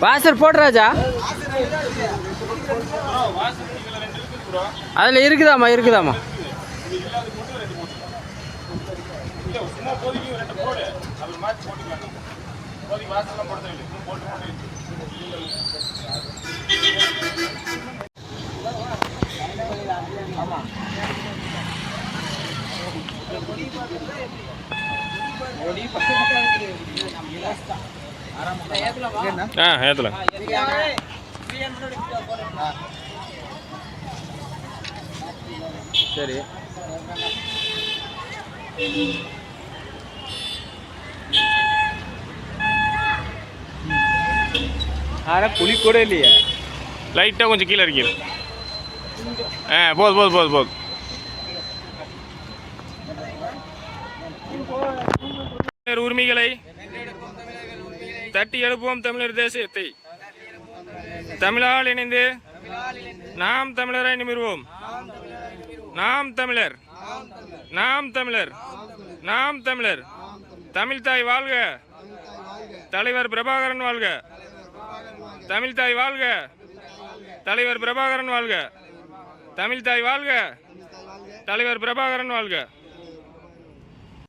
வாசர் போடு ராஜா. அதுல இருக்குதாமா இருக்குதாமா. சரி புளி கூட இல்லையே. லைட்டாக கொஞ்சம் கீழே இருக்கீங்க. போதும். உரிமைகளை தட்டி எழுப்புவோம் தமிழர் தேசியத்தை. தமிழால் இணைந்து நாம் தமிழராய் நிமிர்வோம். நாம் தமிழர், நாம் தமிழர், நாம் தமிழர். தமிழ்தாய் வாழ்க, தலைவர் பிரபாகரன் வாழ்க. தமிழ்தாய் வாழ்க, தலைவர் பிரபாகரன் வாழ்க. தமிழ்தாய் வாழ்க, தலைவர் பிரபாகரன் வாழ்க.